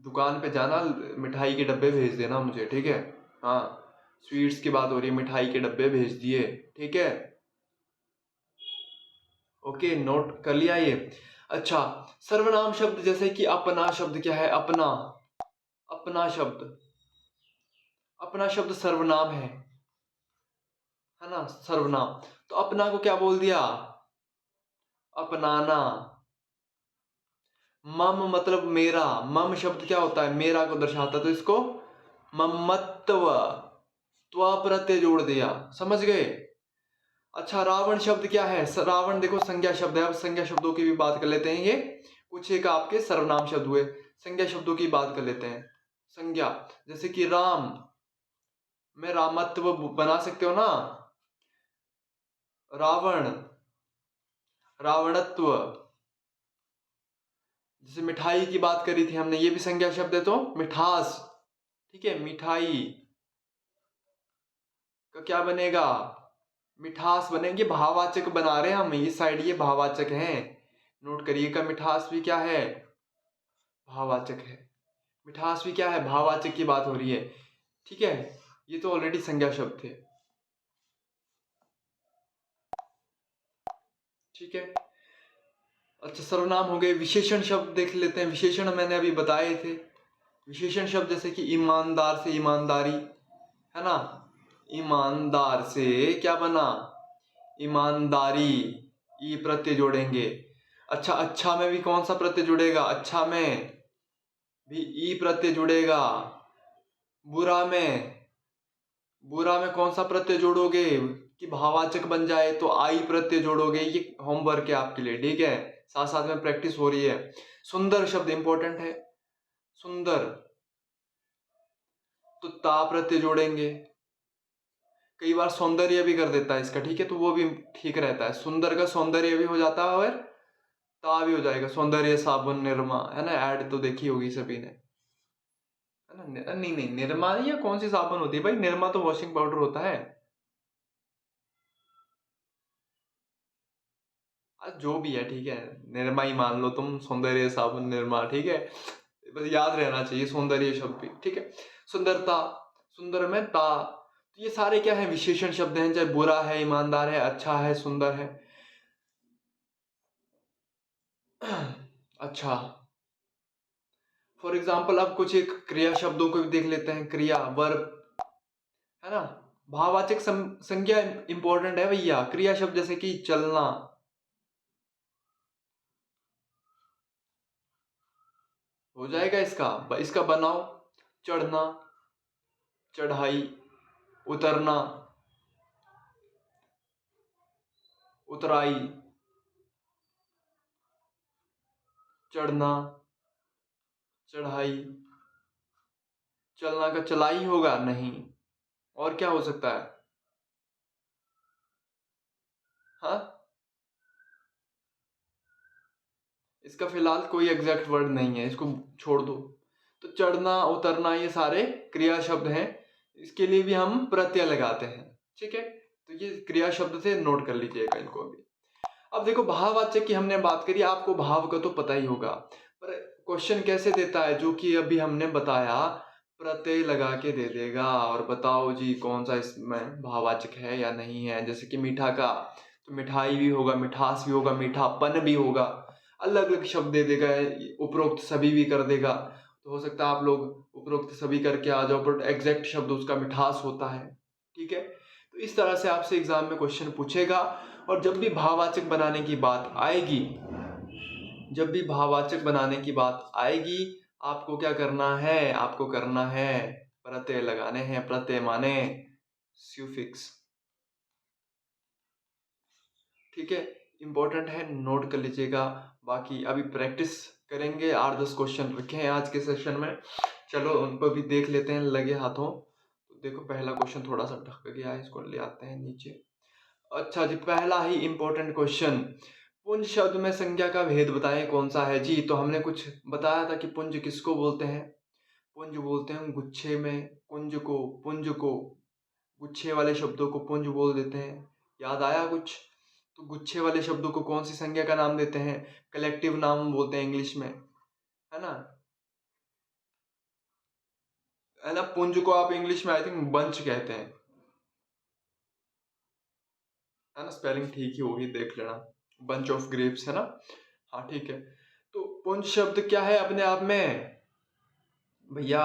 दुकान पे जाना, मिठाई के डब्बे भेज देना मुझे, ठीक है, हाँ, स्वीट्स की बात हो रही है, मिठाई के डब्बे भेज दिए, ठीक है, ओके, नोट कर लिया ये। अच्छा, सर्वनाम शब्द जैसे कि अपना शब्द क्या है, अपना, अपना शब्द, अपना शब्द सर्वनाम है ना, सर्वनाम। तो अपना को क्या बोल दिया, अपनाना। मम मतलब मेरा, मम शब्द क्या होता है, मेरा को दर्शाता, तो इसको ममत्व, त्व प्रत्यय जोड़ दिया, समझ गए। अच्छा, रावण शब्द क्या है, रावण देखो संज्ञा शब्द है। अब संज्ञा शब्दों की भी बात कर लेते हैं, ये कुछ एक आपके सर्वनाम शब्द हुए, संज्ञा शब्दों की बात कर लेते हैं। संज्ञा जैसे कि राम में रामत्व बना सकते हो ना, रावण रावणत्व, जैसे मिठाई की बात करी थी हमने, ये भी संज्ञा शब्द है, तो मिठास, ठीक है, मिठाई का क्या बनेगा, मिठास बनेंगे, भाववाचक बना रहे हैं हम इस साइड, ये भाववाचक हैं, नोट करिएगा, मिठास भी क्या है, भाववाचक है, मिठास भी क्या है, भाववाचक की बात हो रही है, ठीक है, ये तो ऑलरेडी संज्ञा शब्द थे, ठीक है। अच्छा, सर्वनाम हो गए, विशेषण शब्द देख लेते हैं। विशेषण मैंने अभी बताए थे, विशेषण शब्द जैसे कि ईमानदार से ईमानदारी, है ना, ईमानदार से क्या बना, ईमानदारी, ई प्रत्यय जोड़ेंगे। अच्छा, अच्छा में भी कौन सा प्रत्यय जुड़ेगा, अच्छा में भी ई प्रत्यय जुड़ेगा। बुरा में, बुरा में कौन सा प्रत्यय जोड़ोगे कि भाववाचक बन जाए, तो आई प्रत्यय जोड़ोगे। ये होमवर्क है आपके लिए, ठीक है, साथ साथ में प्रैक्टिस हो रही है। सुंदर शब्द इंपॉर्टेंट है, सुंदर, तो ता प्रत्यय जोड़ेंगे। कई बार सौंदर्य भी कर देता है इसका, ठीक है, तो वो भी ठीक रहता है, सुंदर का सौंदर्य भी हो जाता है और ता भी हो जाएगा, सौंदर्य साबुन निरमा, है ना, ऐड तो देखी होगी सभी ने, है ना। नहीं नहीं, निरमा नहीं, या कौन सी साबुन होती है भाई, निरमा तो वॉशिंग पाउडर होता है। जो भी है, ठीक है, निरमा ही मान लो तुम, सौंदर्य साबुन निरमा, ठीक है, बस याद रहना चाहिए सौंदर्य शब्द भी, ठीक है। सुंदरता, सुंदर में ता, तो ये सारे क्या है, विशेषण शब्द हैं, चाहे बुरा है, ईमानदार है, अच्छा है, सुंदर है। अच्छा, फॉर एग्जाम्पल अब कुछ एक क्रिया शब्दों को भी देख लेते हैं, क्रिया, वर्ब, है ना, भाववाचक संज्ञा इंपॉर्टेंट है भैया। क्रिया शब्द जैसे कि चलना, हो जाएगा इसका, इसका बनाओ, चढ़ना, चढ़ाई, उतरना, उतराई, चढ़ना, चढ़ाई, चलना का चलाई होगा नहीं, और क्या हो सकता है, हाँ, इसका फिलहाल कोई एग्जैक्ट वर्ड नहीं है, इसको छोड़ दो। तो चढ़ना उतरना ये सारे क्रिया शब्द हैं, इसके लिए भी हम प्रत्यय लगाते हैं। ठीक है, तो ये क्रिया शब्द थे, नोट कर लीजिएगा इनको अभी। अब देखो भाववाचक की हमने बात करी, आपको भाव का तो पता ही होगा, पर क्वेश्चन कैसे देता है, जो कि अभी हमने बताया, प्रत्यय लगा के दे देगा और बताओ जी कौन सा इसमें भाववाचक है या नहीं है। जैसे कि मीठा का तो मिठाई भी होगा, मिठास भी होगा, मीठापन भी होगा, अलग अलग शब्द दे देगा, उपरोक्त सभी भी कर देगा। तो हो सकता है आप लोग उपरोक्त सभी करके आ जाओ, बट एग्जैक्ट शब्द उसका मिठास होता है। ठीक है, तो इस तरह से आपसे एग्जाम में क्वेश्चन पूछेगा। और जब भी भाववाचक बनाने की बात आएगी, जब भी भाववाचक बनाने की बात आएगी, आपको क्या करना है, आपको करना है प्रत्यय लगाने हैं। प्रत्यय माने स्यूफिक्स। ठीक है, इंपॉर्टेंट है, नोट कर लीजिएगा। बाकी अभी प्रैक्टिस करेंगे, 8-10 क्वेश्चन रखे हैं आज के सेशन में, चलो उनको भी देख लेते हैं लगे हाथों। तो देखो पहला क्वेश्चन थोड़ा सा ढक गया है, इसको ले आते हैं नीचे। अच्छा जी, पहला ही इंपॉर्टेंट क्वेश्चन, पुंज शब्द में संज्ञा का भेद बताएं कौन सा है जी। तो हमने कुछ बताया था कि पुंज किसको बोलते हैं, पुंज बोलते हैं गुच्छे में, पुंज को गुच्छे वाले शब्दों को पुंज बोल देते हैं। याद आया कुछ? तो गुच्छे वाले शब्दों को कौन सी संज्ञा का नाम देते हैं, कलेक्टिव नाम बोलते हैं इंग्लिश में, है ना। है ना, पुंज को आप इंग्लिश में आई थिंक बंच कहते हैं, है ना, स्पेलिंग ठीक ही होगी, देख लेना, बंच ऑफ ग्रेप्स, है ना। हाँ ठीक है, तो पुंज शब्द क्या है अपने आप में भैया,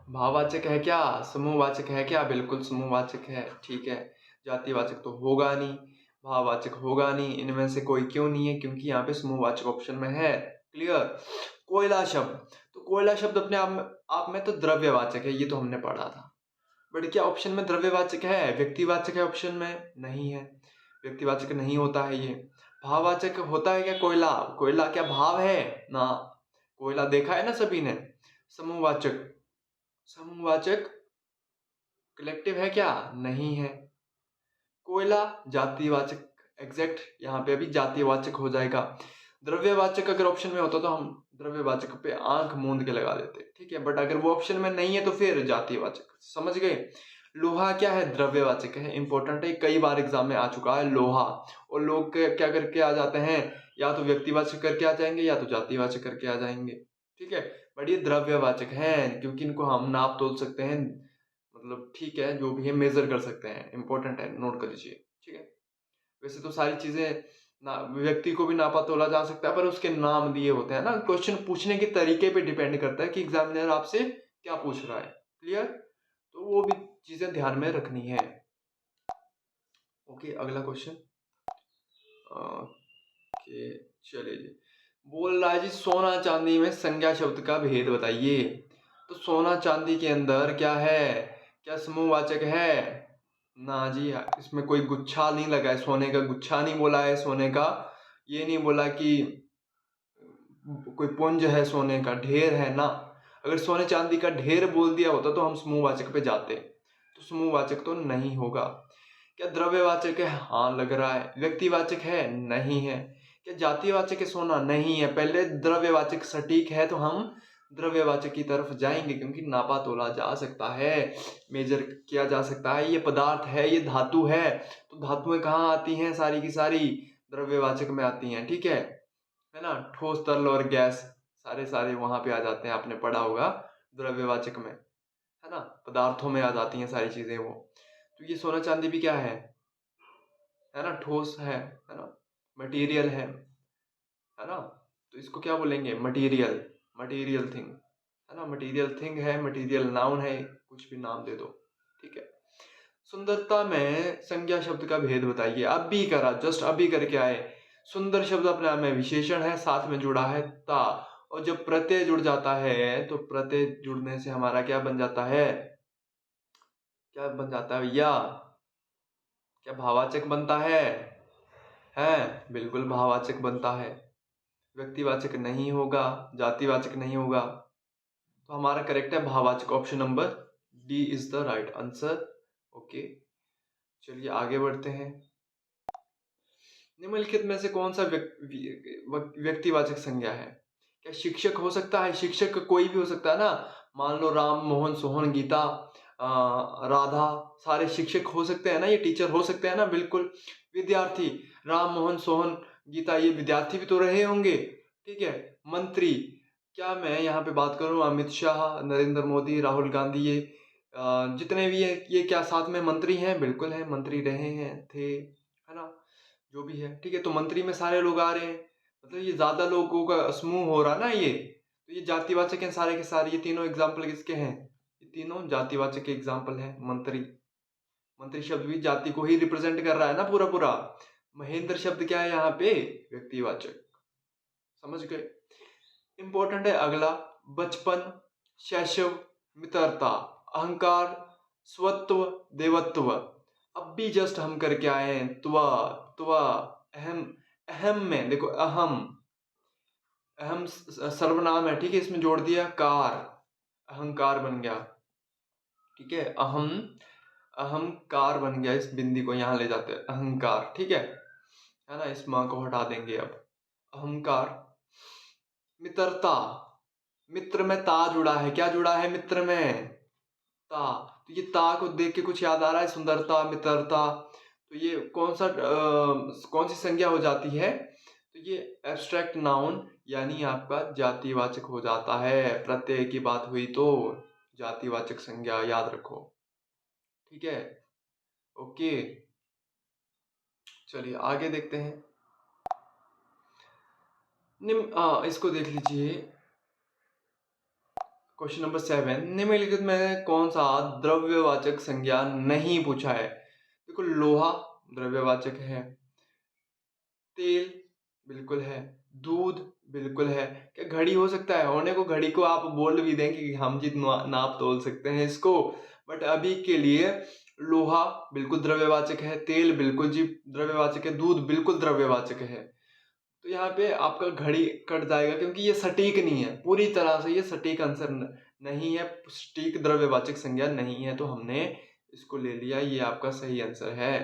भाववाचक है क्या, समूहवाचक है क्या, बिल्कुल समूहवाचक है। ठीक है, जातिवाचक तो होगा नहीं, भाववाचक होगा नहीं, इनमें से कोई क्यों नहीं है, क्योंकि यहाँ पे समूहवाचक ऑप्शन में है। क्लियर। कोयला शब्द, तो कोयला शब्द अपने आप में तो द्रव्यवाचक है, ये तो हमने पढ़ा था, बट क्या ऑप्शन में द्रव्यवाचक है, व्यक्तिवाचक है ऑप्शन में, नहीं है, व्यक्तिवाचक नहीं होता है ये। भाववाचक होता है क्या कोयला, कोयला क्या भाव है ना, कोयला देखा है ना सभी ने। समूहवाचक, समूहवाचक कलेक्टिव है क्या, नहीं है। कोयला जातिवाचक, एग्जैक्ट यहाँ पे अभी जातिवाचक हो जाएगा। द्रव्यवाचक अगर ऑप्शन में होता तो हम द्रव्यवाचक पे आंख मूंद के लगा देते, ठीक है, बट अगर वो ऑप्शन में नहीं है तो फिर जातिवाचक, समझ गए। लोहा क्या है, द्रव्यवाचक है, इंपॉर्टेंट है, कई बार एग्जाम में आ चुका है लोहा। और लोग क्या करके आ जाते हैं, या तो व्यक्तिवाचक करके आ जाएंगे या तो जातिवाचक करके आ जाएंगे। ठीक है, बट ये द्रव्यवाचक है क्योंकि इनको हम नाप तोल सकते हैं, मतलब ठीक है, जो भी है मेजर कर सकते हैं, इंपॉर्टेंट है, नोट कर लीजिए। ठीक है, वैसे तो सारी चीजें ना, व्यक्ति को भी नापा तोला जा सकता है, पर उसके नाम दिए होते हैं ना। क्वेश्चन पूछने के तरीके पे डिपेंड करता है कि एग्जामिनर आपसे क्या पूछ रहा है। क्लियर, तो वो भी चीजें ध्यान में रखनी है। ओके, अगला क्वेश्चन। ओके, चलिए जी, बोल रहा है जी सोना चांदी में संज्ञा शब्द का भेद बताइए। तो सोना चांदी के अंदर क्या है, क्या समूहवाचक है, ना जी, इसमें कोई गुच्छा नहीं लगा है, सोने का गुच्छा नहीं बोला है, सोने का ये नहीं बोला कि कोई पुंज है, सोने का ढेर है ना। अगर सोने चांदी का ढेर बोल दिया होता तो हम समूहवाचक पे जाते, तो समूहवाचक तो नहीं होगा। क्या द्रव्यवाचक है, हाँ लग रहा है। व्यक्तिवाचक है, नहीं है। क्या जातिवाचक है सोना, नहीं है। पहले द्रव्यवाचक सटीक है तो हम द्रव्यवाचक की तरफ जाएंगे, क्योंकि नापा तोला जा सकता है, मेजर किया जा सकता है, ये पदार्थ है, ये धातु है। तो धातुएं कहाँ आती हैं, सारी की सारी द्रव्यवाचक में आती हैं। ठीक है ना, ठोस तरल और गैस सारे सारे वहां पे आ जाते हैं, आपने पढ़ा होगा द्रव्यवाचक में, है ना, पदार्थों में आ जाती हैं सारी चीजें वो। तो ये सोना चांदी भी क्या है ना, ठोस है ना, मटेरियल है ना। तो इसको क्या बोलेंगे, मटेरियल, मटेरियल थिंग, है ना, मटेरियल थिंग है, मटेरियल नाउन है, कुछ भी नाम दे दो। ठीक है, सुंदरता में संज्ञा शब्द का भेद बताइए। अभी करा, जस्ट अभी करके आए। सुंदर शब्द अपने आप में विशेषण है, साथ में जुड़ा है ता, और जब प्रत्यय जुड़ जाता है तो प्रत्यय जुड़ने से हमारा क्या बन जाता है, क्या बन जाता है भैया, क्या भाववाचक बनता है, बिल्कुल भाववाचक बनता है, व्यक्तिवाचक नहीं होगा, जातिवाचक नहीं होगा। तो हमारा करेक्ट है भाववाचक, option number D is the right answer. Okay, चलिए आगे बढ़ते हैं। निम्नलिखित में से कौन सा व्यक्तिवाचक संज्ञा है? क्या शिक्षक हो सकता है? शिक्षक कोई भी हो सकता है ना। मान लो राम, मोहन, सोहन, गीता, राधा, सारे शिक्षक हो सकते हैं ना, ये टीचर हो सकते हैं ना, बिल्कुल। विद्यार्थी, राम, मोहन, सोहन, गीता, ये विद्यार्थी भी तो रहे होंगे, ठीक है। मंत्री, क्या मैं यहाँ पे बात करूँ, अमित शाह, नरेंद्र मोदी, राहुल गांधी, ये जितने भी है, ये क्या साथ में मंत्री हैं? बिल्कुल है, मंत्री रहे हैं, थे, है ना, जो भी है, ठीक है। तो मंत्री में सारे लोग आ रहे हैं, मतलब ये ज्यादा लोगों का समूह हो रहा ना ये, तो ये जातिवाचक हैं सारे के सारे। ये तीनों एग्जाम्पल किसके हैं? ये तीनों जातिवाचक के एग्जाम्पल हैं। मंत्री, मंत्री शब्द भी जाति को ही रिप्रेजेंट कर रहा है ना पूरा पूरा। महेंद्र शब्द क्या है यहाँ पे? व्यक्तिवाचक, समझ गए। इंपॉर्टेंट है अगला, बचपन, शैशव, मित्रता, अहंकार, स्वत्व, देवत्व। अब भी जस्ट हम करके आए हैं त्वा, त्वा, अहम। अहम में देखो, अहम, अहम सर्वनाम है, ठीक है, इसमें जोड़ दिया कार, अहंकार बन गया, ठीक है। अहम, अहंकार बन गया, इस बिंदी को यहाँ ले जाते हैं, अहंकार, ठीक है ना। इस माँ को हटा देंगे अब, अहंकार। मित्रता, मित्र में ता जुड़ा है, क्या जुड़ा है मित्र में? ता। तो ये ता को देख के कुछ याद आ रहा है? सुंदरता, मित्रता। तो ये कौन सी संज्ञा हो जाती है? तो ये एब्स्ट्रैक्ट नाउन यानी आपका जातिवाचक हो जाता है। प्रत्यय की बात हुई तो जातिवाचक संज्ञा, याद रखो, ठीक है। ओके, चलिए आगे देखते हैं। इसको देख लीजिए, क्वेश्चन नंबर 7, निम्नलिखित में कौन सा द्रव्यवाचक संज्ञा नहीं पूछा है? देखो, लोहा द्रव्यवाचक है, तेल बिल्कुल है, दूध बिल्कुल है। क्या घड़ी हो सकता है? होने को घड़ी को आप बोल भी दें कि हम जी नाप तोल सकते हैं इसको, बट अभी के लिए लोहा बिल्कुल द्रव्यवाचक है, तेल बिल्कुल जी द्रव्यवाचक है, दूध बिल्कुल द्रव्यवाचक है। तो यहाँ पे आपका घड़ी कट जाएगा क्योंकि ये सटीक नहीं है, पूरी तरह से ये सटीक आंसर नहीं है, सटीक द्रव्यवाचक संज्ञा नहीं है, तो हमने इसको ले लिया, ये आपका सही आंसर है,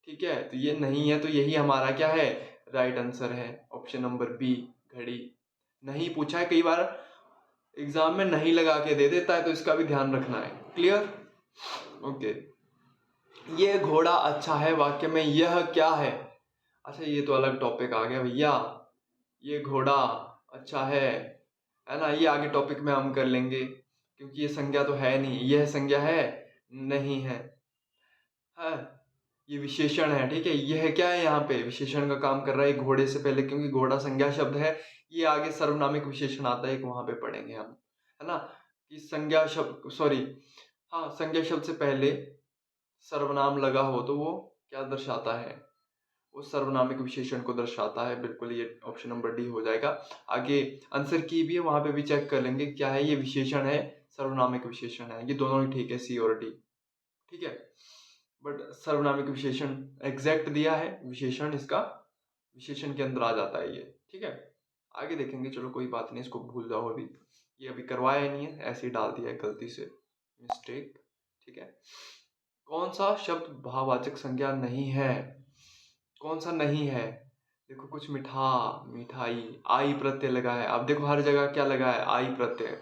ठीक है। तो ये नहीं है, तो यही हमारा क्या है? राइट आंसर है, ऑप्शन नंबर बी, घड़ी। नहीं पूछा है, कई बार एग्जाम में नहीं लगा के दे देता है, तो इसका भी ध्यान रखना है। क्लियर? ओके। ये घोड़ा अच्छा है वाक्य में यह क्या है? अच्छा, ये तो अलग टॉपिक आ गया भैया। ये घोड़ा अच्छा है ना, ये आगे टॉपिक में हम कर लेंगे, क्योंकि ये संज्ञा तो है नहीं। यह संज्ञा है? नहीं है, ये विशेषण है, ठीक है। यह क्या है? यहाँ पे विशेषण का काम कर रहा है घोड़े से पहले, क्योंकि घोड़ा संज्ञा शब्द है। ये आगे सर्वनामिक विशेषण आता है, एक वहां पे पढ़ेंगे हम, है ना, कि संज्ञा शब्द, सॉरी, हाँ, संज्ञा शब्द से पहले सर्वनाम लगा हो तो वो क्या दर्शाता है? वो सर्वनामिक विशेषण को दर्शाता है, बिल्कुल। ये ऑप्शन नंबर डी हो जाएगा। आगे आंसर की भी है, वहां पे भी चेक कर लेंगे क्या है, ये विशेषण है, सर्वनामिक विशेषण है, ये दोनों ही ठीक है, सी और डी, ठीक है। बट सर्वनामिक विशेषण एग्जैक्ट दिया है, विशेषण इसका विशेषण के अंदर आ जाता है ये, ठीक है। आगे देखेंगे, चलो कोई बात नहीं, इसको भूल जाओ अभी, ये अभी करवाया ही नहीं है, ऐसे ही डाल दिया है गलती से, मिस्टेक, ठीक है। कौन सा शब्द भाववाचक संज्ञा नहीं है? कौन सा नहीं है? देखो, कुछ मिठा, मिठाई, आई प्रत्यय लगा है। अब देखो, हर जगह क्या लगा है? आई प्रत्यय,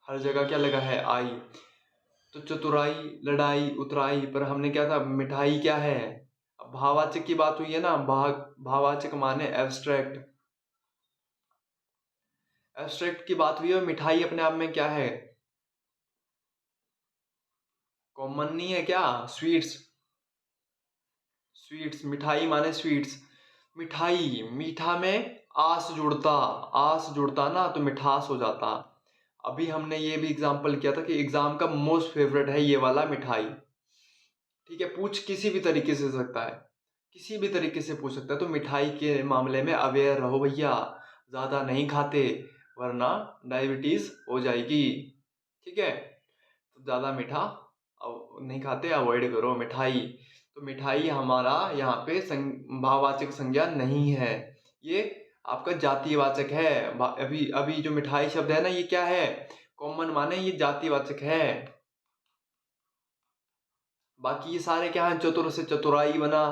हर जगह क्या लगा है? आई। तो चतुराई, लड़ाई, उतराई, पर हमने क्या था? मिठाई क्या है? अब भाववाचक की बात हुई है ना, भाववाचक माने एब्स्ट्रैक्ट, एब्स्ट्रैक्ट की बात हुई है। मिठाई अपने आप में क्या है? कॉमन नहीं है क्या? स्वीट्स, स्वीट्स, मिठाई माने स्वीट्स। मिठाई, मीठा में आस जुड़ता, आस जुड़ता ना, तो मिठास हो जाता। अभी हमने ये भी एग्जाम्पल किया था कि एग्जाम का मोस्ट फेवरेट है ये वाला मिठाई, ठीक है। पूछ किसी भी तरीके से सकता है, किसी भी तरीके से पूछ सकता है। तो मिठाई के मामले में अवेयर रहो भैया, ज्यादा नहीं खाते वरना डायबिटीज हो जाएगी, ठीक है। तो ज्यादा मीठा नहीं खाते, अवॉइड करो मिठाई। तो मिठाई हमारा यहाँ पे भाववाचक संज्ञा नहीं है, ये आपका जातिवाचक है। अभी अभी जो मिठाई शब्द है ना, ये क्या है? कॉमन माने ये जातिवाचक है। बाकी ये सारे क्या है? चतुर से चतुराई बना,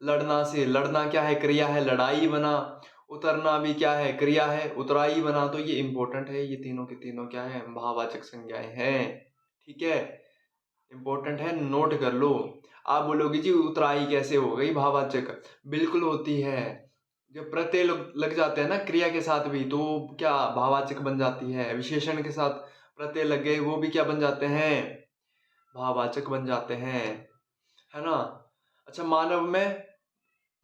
लड़ना से, लड़ना क्या है, क्रिया है, लड़ाई बना। उतरना भी क्या है, क्रिया है, उतराई बना। तो ये इंपॉर्टेंट है, ये तीनों के तीनों क्या है, भाववाचक संज्ञाएं हैं। ठीक है, इंपॉर्टेंट है, नोट कर लो। आप बोलोगे जी उतराई कैसे हो गई भाववाचक? बिल्कुल होती है। जब प्रत्यय लग जाते हैं ना क्रिया के साथ भी, तो क्या भाववाचक बन जाती है। विशेषण के साथ प्रत्यय लग गए, वो भी क्या बन जाते हैं, भाववाचक बन जाते हैं, है ना। अच्छा, मानव में,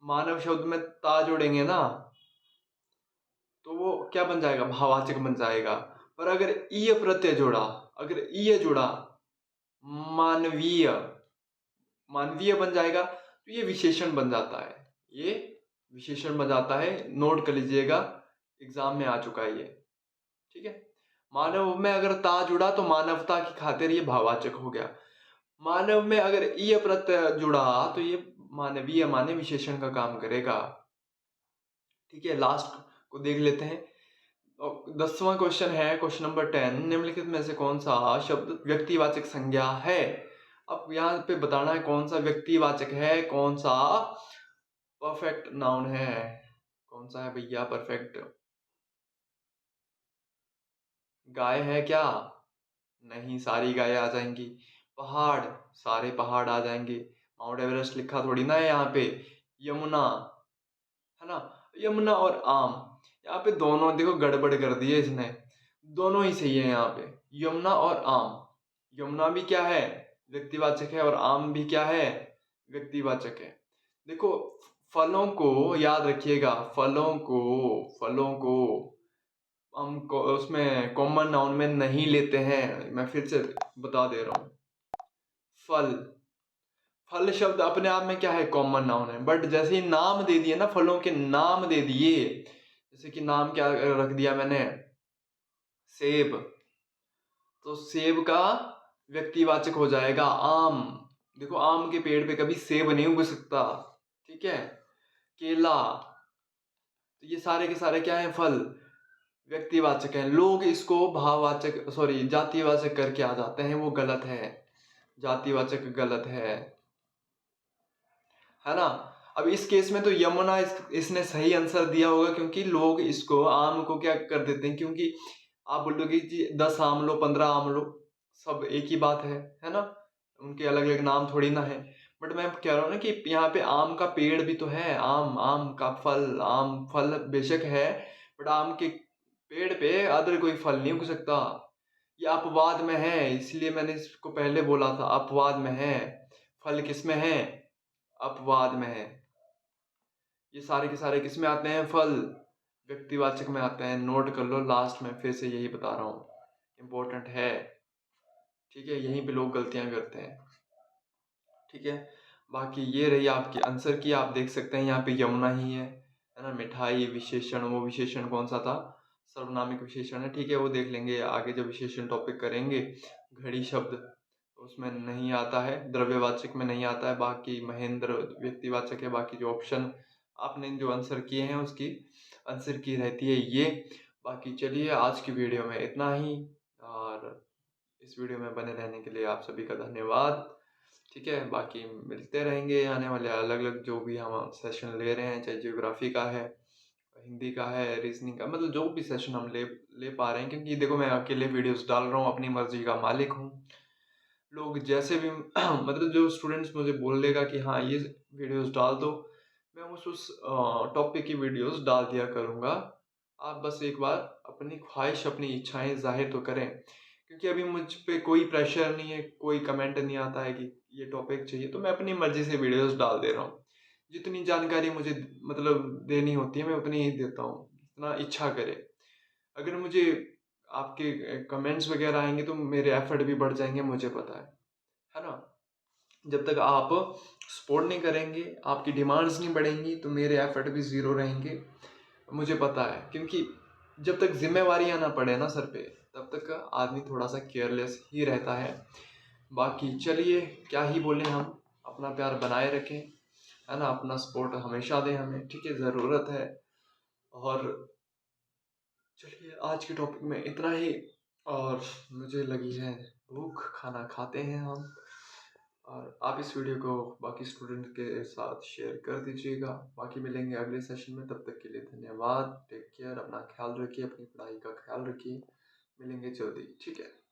मानव शब्द में ता जोड़ेंगे ना, तो वो क्या बन जाएगा, भाववाचक बन जाएगा। पर अगर ईय प्रत्यय जोड़ा, अगर ईय जुड़ा, मानवीय, मानवीय बन जाएगा, तो ये विशेषण बन जाता है, ये विशेषण बन जाता है। नोट कर लीजिएगा, एग्जाम में आ चुका है ये। ठीक है, मानव में अगर ता जुड़ा तो मानवता की खातिर ये भाववाचक हो गया। मानव में अगर ईय प्रत्यय जुड़ा तो ये मानवीय माने विशेषण का काम करेगा। ठीक है, लास्ट को देख लेते हैं। 10वां क्वेश्चन है, क्वेश्चन नंबर 10, निम्नलिखित में से कौन सा शब्द व्यक्तिवाचक संज्ञा है। अब यहाँ पे बताना है कौन सा व्यक्तिवाचक है, कौन सा परफेक्ट नाउन है। कौन सा है भैया परफेक्ट? गाय है क्या? नहीं, सारी गायें आ जाएंगी। पहाड़, सारे पहाड़ आ जाएंगे। माउंट एवरेस्ट लिखा थोड़ी ना है यहाँ पे। यमुना, है ना। यमुना और आम, यहाँ पे दोनों देखो गड़बड़ कर दी है इसने, दोनों ही सही है यहाँ पे, यमुना और आम। यमुना भी क्या है, व्यक्तिवाचक है, और आम भी क्या है, व्यक्तिवाचक है। देखो, फलों को याद रखिएगा, फलों को हम उसमें कॉमन नाउन में नहीं लेते हैं। मैं फिर से बता दे रहा हूँ, फल, फल शब्द अपने आप में क्या है, कॉमन नाउन है। बट जैसे ही नाम दे दिए ना, फलों के नाम दे दिए, जैसे कि नाम क्या रख दिया मैंने, सेब, तो सेब का व्यक्तिवाचक हो जाएगा आम। देखो, आम के पेड़ पे कभी सेब नहीं उग सकता। ठीक है, केला, तो ये सारे के सारे क्या है, फल, व्यक्तिवाचक हैं। लोग इसको भाववाचक, सॉरी, जातिवाचक करके आ जाते हैं, वो गलत है, जातिवाचक गलत है ना। अब इस केस में तो यमुना इसने सही आंसर दिया होगा, क्योंकि लोग इसको आम को क्या कर देते हैं, क्योंकि आप बोलोगे जी 10 आम लो, 15 आम लो, सब एक ही बात है ना, उनके अलग अलग नाम थोड़ी ना है। बट मैं कह रहा हूँ ना कि यहाँ पे आम का पेड़ भी तो है, आम, आम का फल, आम फल बेशक है, बट आम के पेड़ पे अदर कोई फल नहीं उग सकता। ये अपवाद में है, इसलिए मैंने इसको पहले बोला था, अपवाद में है। फल किस में है, अपवाद में है। ये सारे के सारे किस में आते हैं, फल व्यक्तिवाचक में आते हैं। नोट कर लो, लास्ट में फिर से यही बता रहा हूँ, इम्पोर्टेंट है। ठीक है, यहीं पे लोग गलतियां करते हैं। ठीक है, बाकी ये रही आपकी आंसर की, आप देख सकते हैं यहाँ पे यमुना ही है ना। मिठाई विशेषण, वो विशेषण कौन सा था, सर्वनामिक विशेषण है। ठीक है, वो देख लेंगे आगे जब विशेषण टॉपिक करेंगे। घड़ी शब्द तो उसमें नहीं आता है, द्रव्यवाचक में नहीं आता है। बाकी महेंद्र व्यक्तिवाचक है। बाकी जो ऑप्शन आपने जो आंसर किए हैं उसकी आंसर की रहती है ये। बाकी चलिए, आज की वीडियो में इतना ही, और इस वीडियो में बने रहने के लिए आप सभी का धन्यवाद। ठीक है, बाकी मिलते रहेंगे आने वाले अलग अलग जो भी हम सेशन ले रहे हैं, चाहे जियोग्राफी का है, हिंदी का है, रीजनिंग का, मतलब जो भी सेशन हम ले पा रहे हैं। क्योंकि देखो, मैं अकेले वीडियोस डाल रहा हूँ, अपनी मर्जी का मालिक हूँ। लोग जैसे भी मतलब जो स्टूडेंट्स मुझे बोल देगा कि हाँ ये वीडियोस डाल दो, मैं उस टॉपिक की वीडियोस डाल दिया करूँगा। आप बस एक बार अपनी ख्वाहिश, अपनी इच्छाएं जाहिर तो करें, क्योंकि अभी मुझ पे कोई प्रेशर नहीं है, कोई कमेंट नहीं आता है कि ये टॉपिक चाहिए, तो मैं अपनी मर्जी से वीडियोस डाल दे रहा हूँ। जितनी जानकारी मुझे मतलब देनी होती है, मैं उतनी ही देता हूँ, जितना इच्छा करे। अगर मुझे आपके कमेंट्स वगैरह आएंगे तो मेरे एफर्ट भी बढ़ जाएंगे, मुझे पता है ना। जब तक आप सपोर्ट नहीं करेंगे, आपकी डिमांड्स नहीं बढ़ेंगी, तो मेरे एफर्ट भी ज़ीरो रहेंगे, मुझे पता है। क्योंकि जब तक जिम्मेवारियां ना पड़े ना सर पे, तब तक आदमी थोड़ा सा केयरलेस ही रहता है। बाकी चलिए, क्या ही बोले हम, अपना प्यार बनाए रखें, है ना, अपना सपोर्ट हमेशा दें हमें। ठीक है, ज़रूरत है। और चलिए, आज के टॉपिक में इतना ही, और मुझे लगी है भूख, खाना खाते हैं हम। और आप इस वीडियो को बाकी स्टूडेंट के साथ शेयर कर दीजिएगा। बाकी मिलेंगे अगले सेशन में, तब तक के लिए धन्यवाद। टेक केयर, अपना ख्याल रखिए, अपनी पढ़ाई का ख्याल रखिए। मिलेंगे जल्दी, ठीक है।